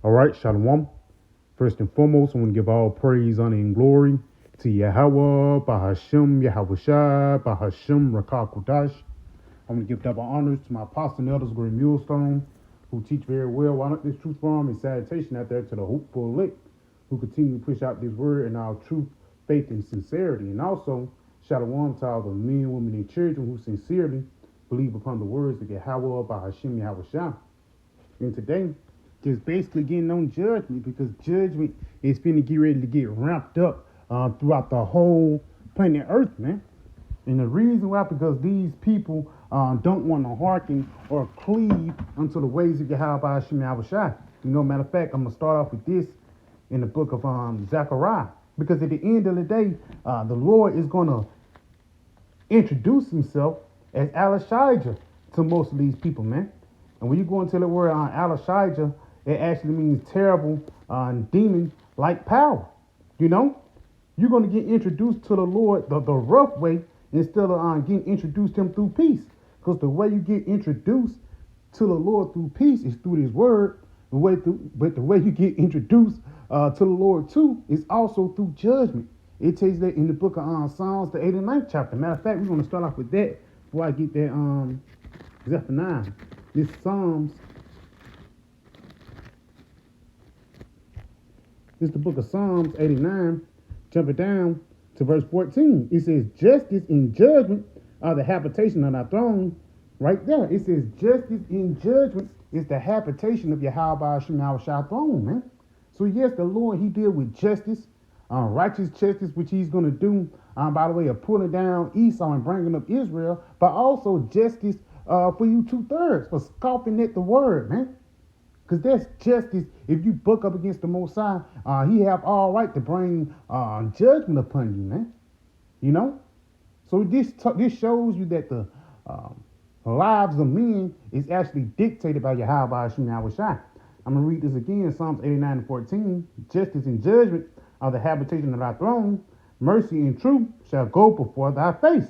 All right, Shalom. First and foremost, I want to give all praise, honor, and glory to Yahweh, Bahashem, Yahushua, Bahashem, Rakah Kodash. I want to give double honors to my apostle and elders, Great Millstone, who teach very well. Why not this truth from and salutation out there to the hopeful elect, who continue to push out this word in our truth, faith, and sincerity. And also, Shalom to all the men, women, and children who sincerely believe upon the words of Yahweh, Bahashem, Yahushua. And today, just basically getting on judgment, because judgment is finna get ready to get ramped up throughout the whole planet Earth, man. And the reason why, because these people don't want to hearken or cleave unto the ways of Yahweh Hashem Yahushua. You know, matter of fact, I'm going to start off with this in the book of Zechariah. Because at the end of the day, the Lord is going to introduce himself as Alashijah to most of these people, man. And when you go into the word Alashijah, it actually means terrible demon-like power. You know, you're going to get introduced to the Lord the rough way instead of getting introduced to him through peace. Because the way you get introduced to the Lord through peace is through his word. But the way you get introduced to the Lord too is also through judgment. It tells that in the book of Psalms, the 89th chapter. Matter of fact, we're going to start off with that before I get that Zephaniah. This Psalms. This is the book of Psalms 89, jumping down to verse 14. It says, justice and judgment are the habitation of thy throne. Right there, it says, justice and judgment is the habitation of Yahweh Hashem Yahushua throne, man. So yes, the Lord, he deal with justice, righteous justice, which he's going to do, by the way, of pulling down Esau and bringing up Israel, but also justice for you 2/3 for scoffing at the word, man. Because that's justice. If you buck up against the Most High, he have all right to bring judgment upon you, man. You know? So this shows you that the lives of men is actually dictated by Yahweh Hashem Yahushua. I'm going to read this again, Psalms 89 and 14. Justice and judgment are the habitation of thy throne. Mercy and truth shall go before thy face.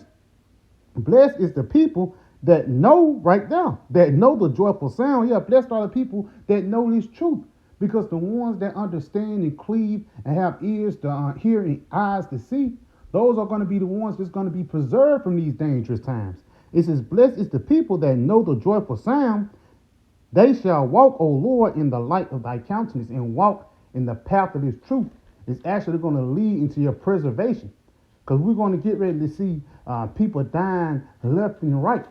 Blessed is the people that know right now, that know the joyful sound. Yeah, blessed are the people that know this truth. Because the ones that understand and cleave and have ears to hear and eyes to see, those are going to be the ones that's going to be preserved from these dangerous times. It says, blessed is the people that know the joyful sound. They shall walk, O Lord, in the light of thy countenance, and walk in the path of his truth. It's actually going to lead into your preservation. Because we're going to get ready to see people dying left and right.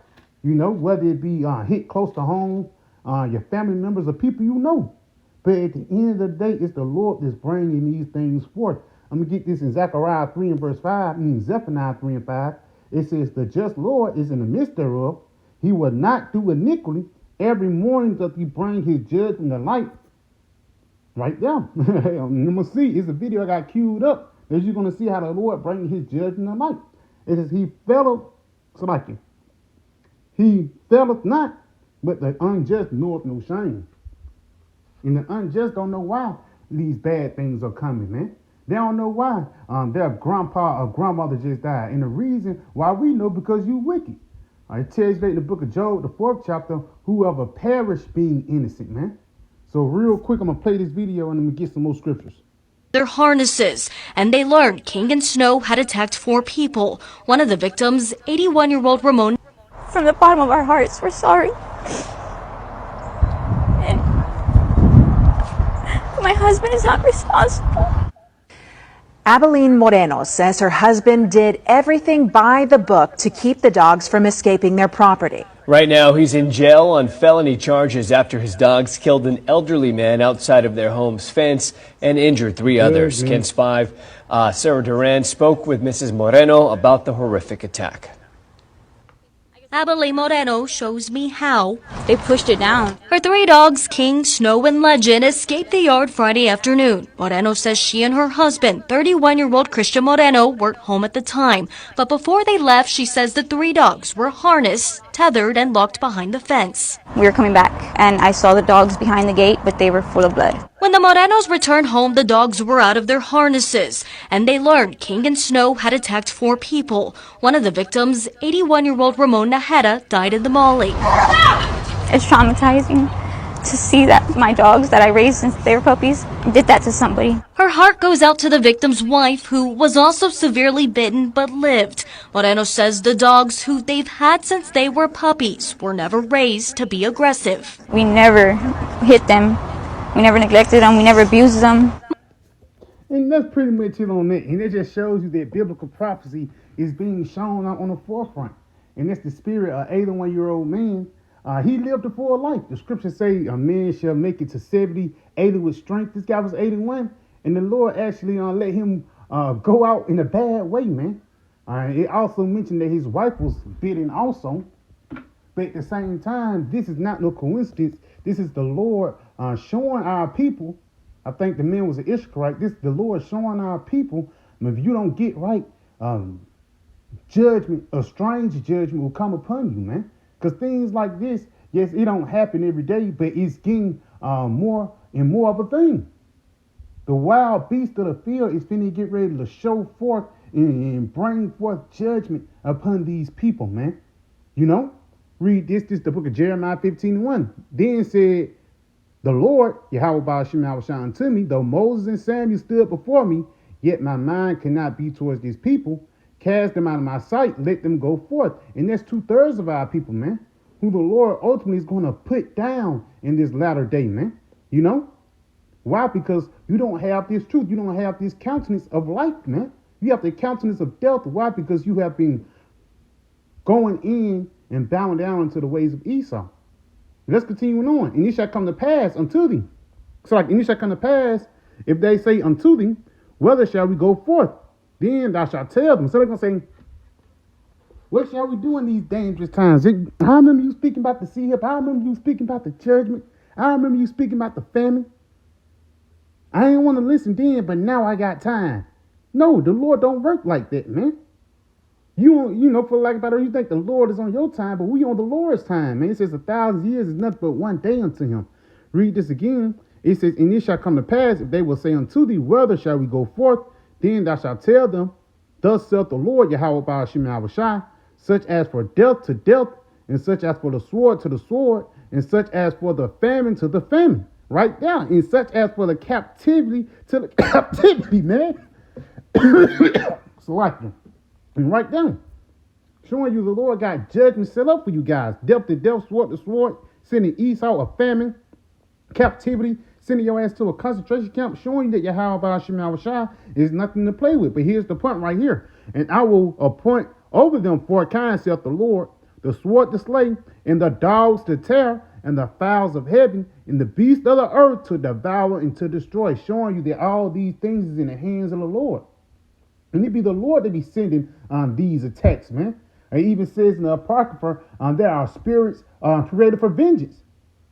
You know, whether it be hit close to home, your family members, or people you know. But at the end of the day, it's the Lord that's bringing these things forth. I'm going to get this in Zechariah 3 and verse 5, Zephaniah 3 and 5. It says, the just Lord is in the midst thereof. He will not do iniquity. Every morning doth he bring his judgment to light. Right there. I'm going to see. It's a video I got queued up. As you're going to see how the Lord brings his judgment to light. It says, he felleth, Salakia. He faileth not, but the unjust knoweth no shame. And the unjust don't know why these bad things are coming, man. They don't know why their grandpa or grandmother just died. And the reason why we know, because you wicked. It tells you in the book of Job, the 4th chapter, whoever perished being innocent, man. So real quick, I'm going to play this video and I'm going to get some more scriptures. Their harnesses, and they learned King and Snow had attacked 4 people. One of the victims, 81-year-old Ramon. From the bottom of our hearts, we're sorry. And my husband is not responsible. Abilene Moreno says her husband did everything by the book to keep the dogs from escaping their property. Right now, he's in jail on felony charges after his dogs killed an elderly man outside of their home's fence and injured 3 others. Ken 5, Sarah Duran spoke with Mrs. Moreno about the horrific attack. Abilene Moreno shows me how. They pushed it down. Her 3 dogs, King, Snow, and Legend, escaped the yard Friday afternoon. Moreno says she and her husband, 31-year-old Christian Moreno, weren't home at the time. But before they left, she says the 3 dogs were harnessed, tethered, and locked behind the fence. We were coming back, and I saw the dogs behind the gate, but they were full of blood. When the Morenos returned home, the dogs were out of their harnesses, and they learned King and Snow had attacked 4 people. One of the victims, 81-year-old Ramon Najera, died in the molly. It's traumatizing. to see that my dogs that I raised since they were puppies did that to somebody. Her heart goes out to the victim's wife, who was also severely bitten but lived. Moreno says the dogs, who they've had since they were puppies, were never raised to be aggressive. We never hit them. We never neglected them. We never abused them. And that's pretty much it on that. And it just shows you that biblical prophecy is being shown out on the forefront. And that's the spirit of 81-year-old man. He lived a full life. The scriptures say a man shall make it to 70, 80 with strength. This guy was 81. And the Lord actually let him go out in a bad way, man. It also mentioned that his wife was bitten also. But at the same time, this is not no coincidence. This is the Lord showing our people. I think the man was an Ishmaelite. This is the Lord showing our people, if you don't get right, judgment, a strange judgment will come upon you, man. Because things like this, yes, it don't happen every day, but it's getting more and more of a thing. The wild beast of the field is finna get ready to show forth and bring forth judgment upon these people, man. You know? Read this is the book of Jeremiah 15:1. Then said the Lord, Yahweh Ba'ashim Yahweh unto me, though Moses and Samuel stood before me, yet my mind cannot be towards these people. Cast them out of my sight, let them go forth. And that's 2/3 of our people, man, who the Lord ultimately is going to put down in this latter day, man. You know? Why? Because you don't have this truth. You don't have this countenance of life, man. You have the countenance of death. Why? Because you have been going in and bowing down into the ways of Esau. Let's continue on. And it shall come to pass unto thee. So like, and it shall come to pass, if they say unto thee, whether shall we go forth? Then thou shalt tell them. So they're going to say, what shall we do in these dangerous times? I remember you speaking about the sea hip. I remember you speaking about the judgment. I remember you speaking about the famine. I didn't want to listen then, but now I got time. No, the Lord don't work like that, man. You know, for like about it, you think the Lord is on your time, but we on the Lord's time, man. It says 1,000 years is nothing but one day unto him. Read this again. It says, and it shall come to pass, if they will say unto thee, whether shall we go forth? Then thou shalt tell them, thus saith the Lord, Yahweh Ba'ashim Yahweh, such as for death to death, and such as for the sword to the sword, and such as for the famine to the famine. Right down. And such as for the captivity to the captivity, man. So like them. And right down. Showing you the Lord got judgment set up for you guys. Death to death, sword to sword, sending Esau a famine, captivity, sending your ass to a concentration camp, showing you that Yahweh Ba'ashim Yahweh is nothing to play with. But here's the point right here. And I will appoint over them for a kind, saith the Lord, the sword to slay, and the dogs to tear, and the fowls of heaven, and the beasts of the earth to devour and to destroy, showing you that all these things is in the hands of the Lord. And it be the Lord that be sending these attacks, man. It even says in the Apocrypha, there are spirits created for vengeance.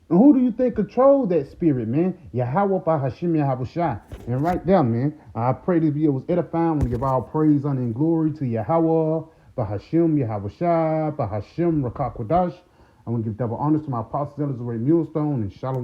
And who do you think controls that spirit, man? Yahweh Ba'ashim Yahweh. And right there, man, I pray this video was edifying. We give all praise, honor, and glory to Yahweh Ba'ashim Yahweh Ba'ashim Rakak Kodash. I want to give double honors to my apostles, elders, the Millstone, and Shalom.